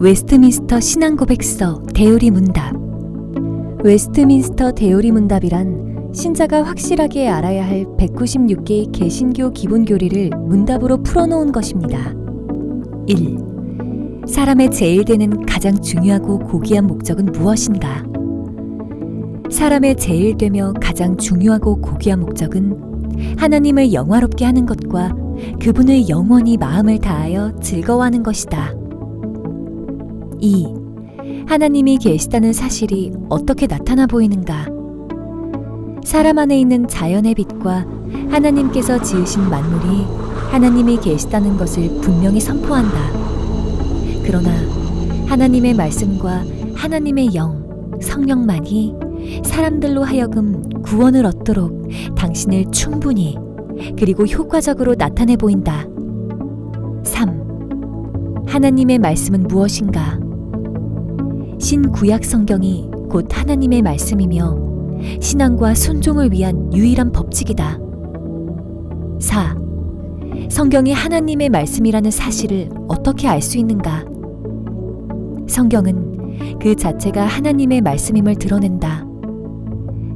웨스트민스터 신앙고백서 대우리문답. 웨스트민스터 대우리문답이란 신자가 확실하게 알아야 할 196개의 개신교 기본교리를 문답으로 풀어놓은 것입니다. 1. 사람의 제일 되는 가장 중요하고 고귀한 목적은 무엇인가? 사람의 제일 되며 가장 중요하고 고귀한 목적은 하나님을 영화롭게 하는 것과 그분을 영원히 마음을 다하여 즐거워하는 것이다. 2. 하나님이 계시다는 사실이 어떻게 나타나 보이는가? 사람 안에 있는 자연의 빛과 하나님께서 지으신 만물이 하나님이 계시다는 것을 분명히 선포한다. 그러나 하나님의 말씀과 하나님의 영, 성령만이 사람들로 하여금 구원을 얻도록 당신을 충분히 그리고 효과적으로 나타내 보인다. 3. 하나님의 말씀은 무엇인가? 신구약 성경이 곧 하나님의 말씀이며 신앙과 순종을 위한 유일한 법칙이다. 4. 성경이 하나님의 말씀이라는 사실을 어떻게 알 수 있는가? 성경은 그 자체가 하나님의 말씀임을 드러낸다.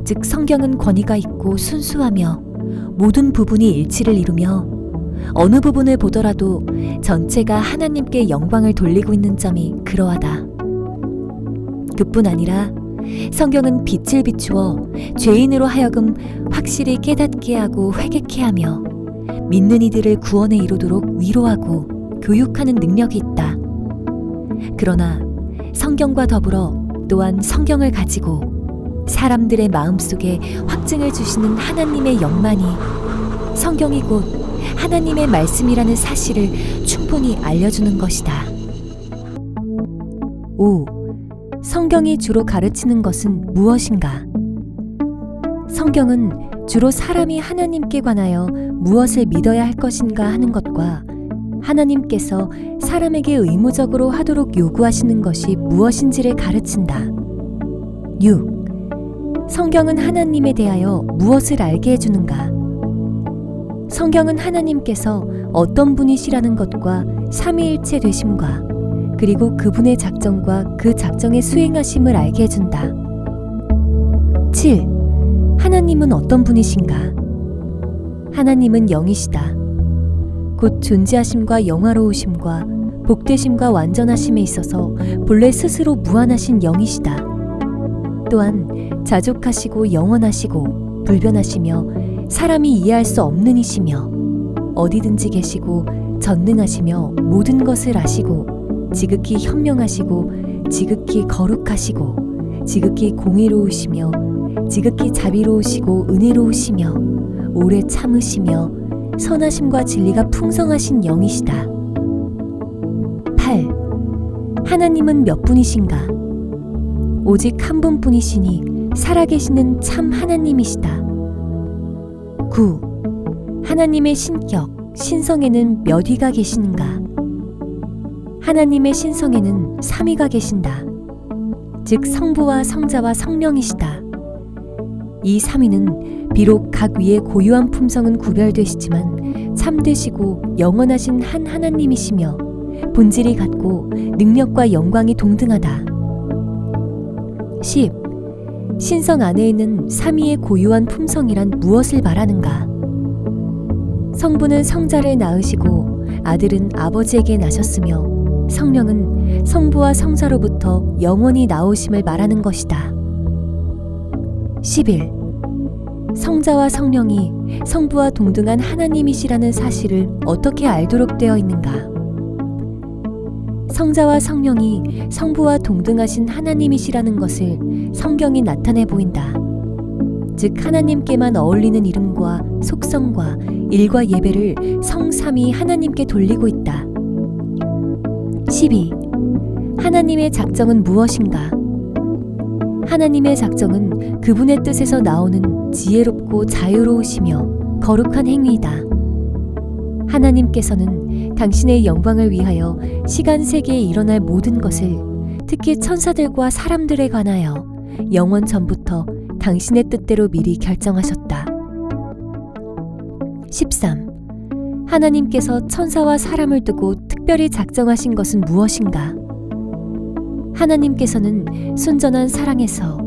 즉 성경은 권위가 있고 순수하며 모든 부분이 일치를 이루며 어느 부분을 보더라도 전체가 하나님께 영광을 돌리고 있는 점이 그러하다. 그뿐 아니라 성경은 빛을 비추어 죄인으로 하여금 확실히 깨닫게 하고 회개케 하며 믿는 이들을 구원에 이르도록 위로하고 교육하는 능력이 있다. 그러나 성경과 더불어 또한 성경을 가지고 사람들의 마음속에 확증을 주시는 하나님의 영만이 성경이 곧 하나님의 말씀이라는 사실을 충분히 알려주는 것이다. 5. 성경이 주로 가르치는 것은 무엇인가? 성경은 주로 사람이 하나님께 관하여 무엇을 믿어야 할 것인가 하는 것과 하나님께서 사람에게 의무적으로 하도록 요구하시는 것이 무엇인지를 가르친다. 6. 성경은 하나님에 대하여 무엇을 알게 해주는가? 성경은 하나님께서 어떤 분이시라는 것과 삼위일체 되심과 그리고 그분의 작정과 그 작정의 수행하심을 알게 해준다. 7. 하나님은 어떤 분이신가? 하나님은 영이시다. 곧 존재하심과 영화로우심과 복되심과 완전하심에 있어서 본래 스스로 무한하신 영이시다. 또한 자족하시고 영원하시고 불변하시며 사람이 이해할 수 없는 이시며 어디든지 계시고 전능하시며 모든 것을 아시고 지극히 현명하시고 지극히 거룩하시고 지극히 공의로우시며 지극히 자비로우시고 은혜로우시며 오래 참으시며 선하심과 진리가 풍성하신 영이시다. 8. 하나님은 몇 분이신가? 오직 한 분뿐이시니 살아계시는 참 하나님이시다. 9. 하나님의 신격, 신성에는 몇 위가 계시는가? 하나님의 신성에는 3위가 계신다. 즉 성부와 성자와 성령이시다. 이 3위는 비록 각 위의 고유한 품성은 구별되시지만 참되시고 영원하신 한 하나님이시며 본질이 같고 능력과 영광이 동등하다. 10. 신성 안에 있는 3위의 고유한 품성이란 무엇을 말하는가? 성부는 성자를 낳으시고 아들은 아버지에게 나셨으며 성령은 성부와 성자로부터 영원히 나오심을 말하는 것이다. 11. 성자와 성령이 성부와 동등한 하나님이시라는 사실을 어떻게 알도록 되어 있는가? 성자와 성령이 성부와 동등하신 하나님이시라는 것을 성경이 나타내 보인다. 즉 하나님께만 어울리는 이름과 속성과 일과 예배를 성삼위 하나님께 돌리고 있다. 12. 하나님의 작정은 무엇인가? 하나님의 작정은 그분의 뜻에서 나오는 지혜롭고 자유로우시며 거룩한 행위이다. 하나님께서는 당신의 영광을 위하여 시간 세계에 일어날 모든 것을 특히 천사들과 사람들에 관하여 영원 전부터 당신의 뜻대로 미리 결정하셨다. 13. 하나님께서 천사와 사람을 두고 특별히 작정하신 것은 무엇인가? 하나님께서는 순전한 사랑에서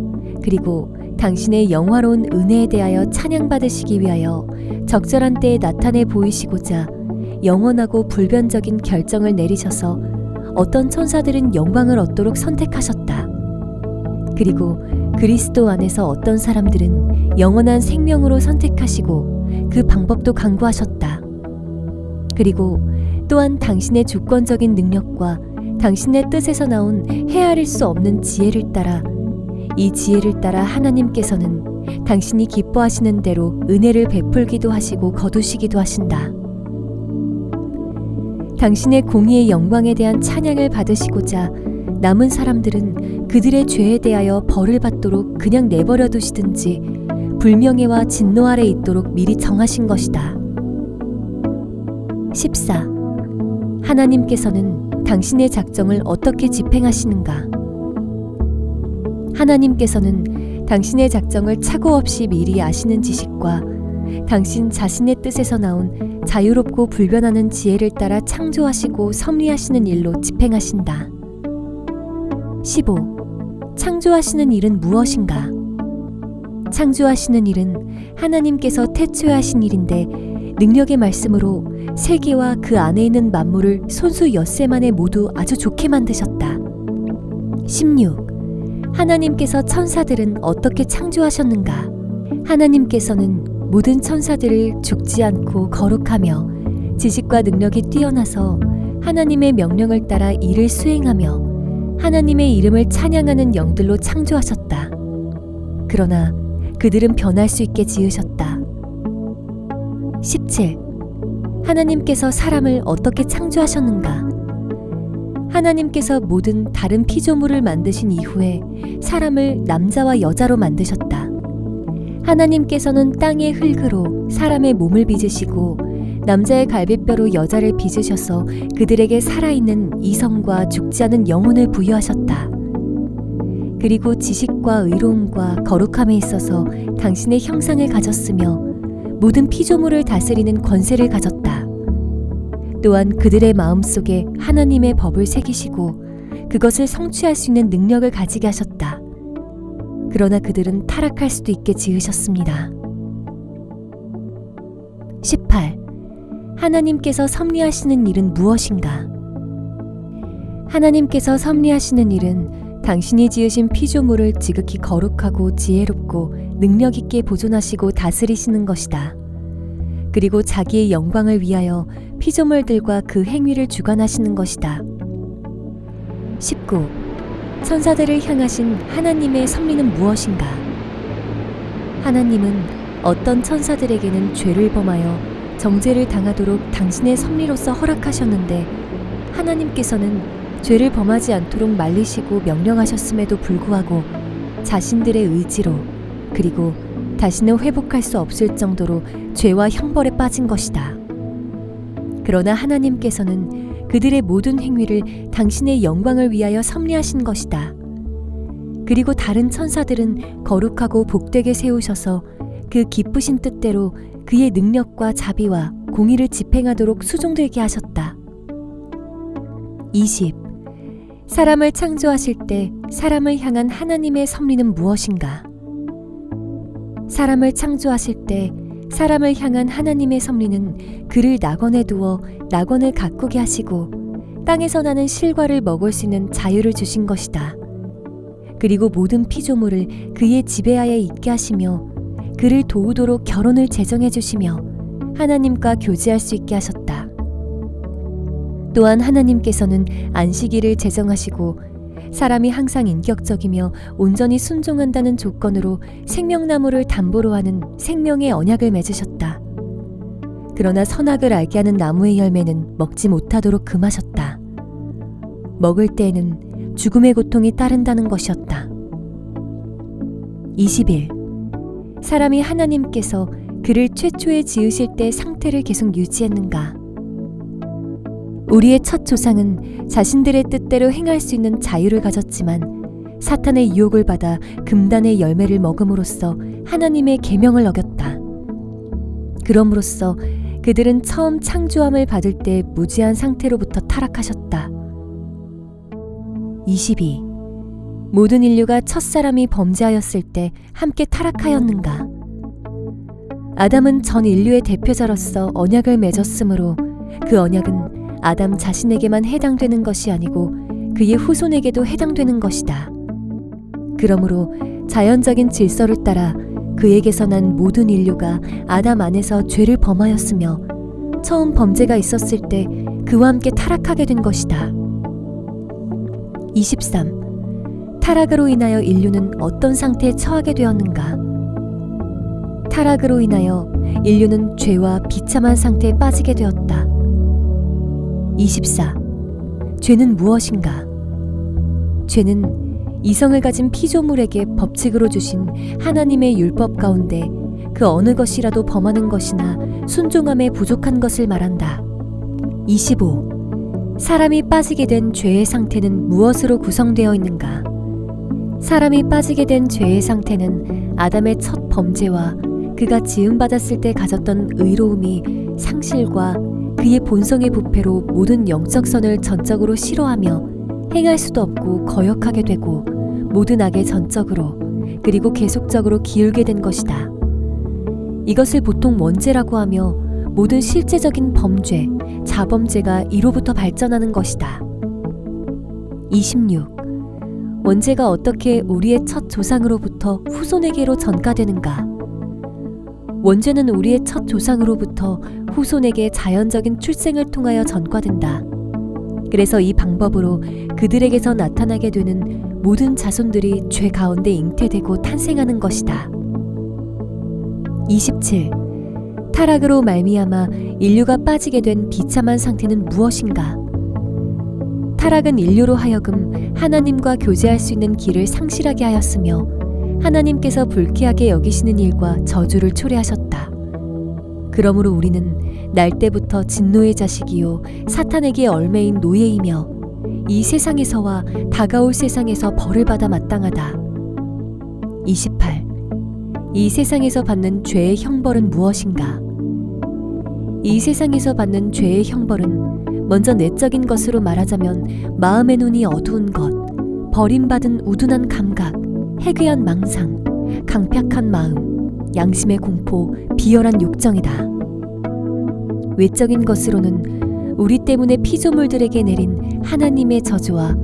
그리고 당신의 영화로운 은혜에 대하여 찬양받으시기 위하여 적절한 때에 나타내 보이시고자 영원하고 불변적인 결정을 내리셔서 어떤 천사들은 영광을 얻도록 선택하셨다. 그리고 그리스도 안에서 어떤 사람들은 영원한 생명으로 선택하시고 그 방법도 강구하셨다. 그리고 또한 당신의 주권적인 능력과 당신의 뜻에서 나온 헤아릴 수 없는 지혜를 따라 이 지혜를 따라 하나님께서는 당신이 기뻐하시는 대로 은혜를 베풀기도 하시고 거두시기도 하신다. 당신의 공의의 영광에 대한 찬양을 받으시고자 남은 사람들은 그들의 죄에 대하여 벌을 받도록 그냥 내버려 두시든지 불명예와 진노 아래 있도록 미리 정하신 것이다. 14. 하나님께서는 당신의 작정을 어떻게 집행하시는가? 하나님께서는 당신의 작정을 착오 없이 미리 아시는 지식과 당신 자신의 뜻에서 나온 자유롭고 불변하는 지혜를 따라 창조하시고 섭리하시는 일로 집행하신다. 15. 창조하시는 일은 무엇인가? 창조하시는 일은 하나님께서 태초하신 일인데 능력의 말씀으로 세계와 그 안에 있는 만물을 손수 엿새 만에 모두 아주 좋게 만드셨다. 16. 하나님께서 천사들은 어떻게 창조하셨는가? 하나님께서는 모든 천사들을 죽지 않고 거룩하며 지식과 능력이 뛰어나서 하나님의 명령을 따라 일을 수행하며 하나님의 이름을 찬양하는 영들로 창조하셨다. 그러나 그들은 변할 수 있게 지으셨다. 17. 하나님께서 사람을 어떻게 창조하셨는가? 하나님께서 모든 다른 피조물을 만드신 이후에 사람을 남자와 여자로 만드셨다. 하나님께서는 땅의 흙으로 사람의 몸을 빚으시고 남자의 갈비뼈로 여자를 빚으셔서 그들에게 살아있는 이성과 죽지 않은 영혼을 부여하셨다. 그리고 지식과 의로움과 거룩함에 있어서 당신의 형상을 가졌으며 모든 피조물을 다스리는 권세를 가졌다. 또한 그들의 마음속에 하나님의 법을 새기시고 그것을 성취할 수 있는 능력을 가지게 하셨다. 그러나 그들은 타락할 수도 있게 지으셨습니다. 18. 하나님께서 섭리하시는 일은 무엇인가? 하나님께서 섭리하시는 일은 당신이 지으신 피조물을 지극히 거룩하고 지혜롭고 능력 있게 보존하시고 다스리시는 것이다. 그리고 자기의 영광을 위하여 피조물들과 그 행위를 주관하시는 것이다. 19. 천사들을 향하신 하나님의 섭리는 무엇인가? 하나님은 어떤 천사들에게는 죄를 범하여 정죄를 당하도록 당신의 섭리로서 허락하셨는데 하나님께서는 죄를 범하지 않도록 말리시고 명령하셨음에도 불구하고 자신들의 의지로 그리고 다시는 회복할 수 없을 정도로 죄와 형벌에 빠진 것이다. 그러나 하나님께서는 그들의 모든 행위를 당신의 영광을 위하여 섭리하신 것이다. 그리고 다른 천사들은 거룩하고 복되게 세우셔서 그 기쁘신 뜻대로 그의 능력과 자비와 공의를 집행하도록 수종들게 하셨다. 20. 사람을 창조하실 때 사람을 향한 하나님의 섭리는 무엇인가? 사람을 창조하실 때 사람을 향한 하나님의 섭리는 그를 낙원에 두어 낙원을 가꾸게 하시고 땅에서 나는 실과를 먹을 수 있는 자유를 주신 것이다. 그리고 모든 피조물을 그의 지배하에 있게 하시며 그를 도우도록 결혼을 제정해 주시며 하나님과 교제할 수 있게 하셨다. 또한 하나님께서는 안식일을 제정하시고 사람이 항상 인격적이며 온전히 순종한다는 조건으로 생명나무를 담보로 하는 생명의 언약을 맺으셨다. 그러나 선악을 알게 하는 나무의 열매는 먹지 못하도록 금하셨다. 먹을 때에는 죽음의 고통이 따른다는 것이었다. 21. 사람이 하나님께서 그를 최초에 지으실 때 상태를 계속 유지했는가? 우리의 첫 조상은 자신들의 뜻대로 행할 수 있는 자유를 가졌지만 사탄의 유혹을 받아 금단의 열매를 먹음으로써 하나님의 계명을 어겼다. 그럼으로써 그들은 처음 창조함을 받을 때 무지한 상태로부터 타락하셨다. 22. 모든 인류가 첫사람이 범죄하였을 때 함께 타락하였는가? 아담은 전 인류의 대표자로서 언약을 맺었으므로 그 언약은 아담 자신에게만 해당되는 것이 아니고 그의 후손에게도 해당되는 것이다. 그러므로 자연적인 질서를 따라 그에게서 난 모든 인류가 아담 안에서 죄를 범하였으며 처음 범죄가 있었을 때 그와 함께 타락하게 된 것이다. 23. 타락으로 인하여 인류는 어떤 상태에 처하게 되었는가? 타락으로 인하여 인류는 죄와 비참한 상태에 빠지게 되었다. 24. 죄는 무엇인가? 죄는 이성을 가진 피조물에게 법칙으로 주신 하나님의 율법 가운데 그 어느 것이라도 범하는 것이나 순종함에 부족한 것을 말한다. 25. 사람이 빠지게 된 죄의 상태는 무엇으로 구성되어 있는가? 사람이 빠지게 된 죄의 상태는 아담의 첫 범죄와 그가 지음받았을 때 가졌던 의로움이 상실과 그의 본성의 부패로 모든 영적 선을 전적으로 싫어하며 행할 수도 없고 거역하게 되고 모든 악에 전적으로 그리고 계속적으로 기울게 된 것이다. 이것을 보통 원죄라고 하며 모든 실제적인 범죄, 자범죄가 이로부터 발전하는 것이다. 26. 원죄가 어떻게 우리의 첫 조상으로부터 후손에게로 전가되는가? 원죄는 우리의 첫 조상으로부터 후손에게 자연적인 출생을 통하여 전가된다. 그래서 이 방법으로 그들에게서 나타나게 되는 모든 자손들이 죄 가운데 잉태되고 탄생하는 것이다. 27. 타락으로 말미암아 인류가 빠지게 된 비참한 상태는 무엇인가? 타락은 인류로 하여금 하나님과 교제할 수 있는 길을 상실하게 하였으며 하나님께서 불쾌하게 여기시는 일과 저주를 초래하셨다. 그러므로 우리는 날 때부터 진노의 자식이요 사탄에게 얼매인 노예이며 이 세상에서와 다가올 세상에서 벌을 받아 마땅하다. 28. 이 세상에서 받는 죄의 형벌은 무엇인가? 이 세상에서 받는 죄의 형벌은 먼저 내적인 것으로 말하자면 마음의 눈이 어두운 것, 버림받은 우둔한 감각, 해괴한 망상, 강팍한 마음, 양심의 공포, 비열한 욕정이다. 외적인 것으로는 우리 때문에 피조물들에게 내린 하나님의 저주와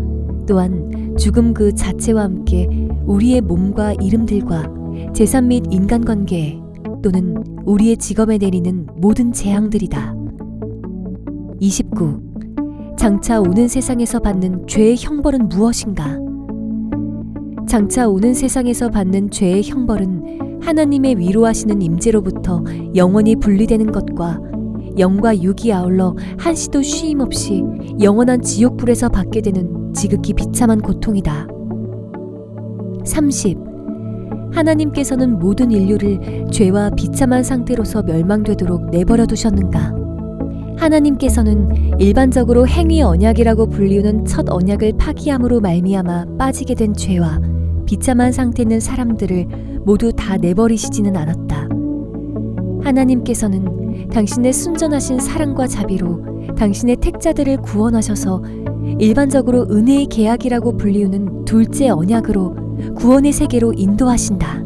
또한 죽음 그 자체와 함께 우리의 몸과 이름들과 재산 및 인간관계 또는 우리의 직업에 내리는 모든 재앙들이다. 29. 장차 오는 세상에서 받는 죄의 형벌은 무엇인가? 장차 오는 세상에서 받는 죄의 형벌은 하나님의 위로하시는 임재로부터 영원히 분리되는 것과 영과 육이 아울러 한시도 쉼 없이 영원한 지옥불에서 받게 되는 지극히 비참한 고통이다. 30. 하나님께서는 모든 인류를 죄와 비참한 상태로서 멸망되도록 내버려 두셨는가? 하나님께서는 일반적으로 행위 언약이라고 불리우는 첫 언약을 파기함으로 말미암아 빠지게 된 죄와 비참한 상태 있는 사람들을 모두 다 내버리시지는 않았다. 하나님께서는 당신의 순전하신 사랑과 자비로 당신의 택자들을 구원하셔서 일반적으로 은혜의 계약이라고 불리우는 둘째 언약으로 구원의 세계로 인도하신다.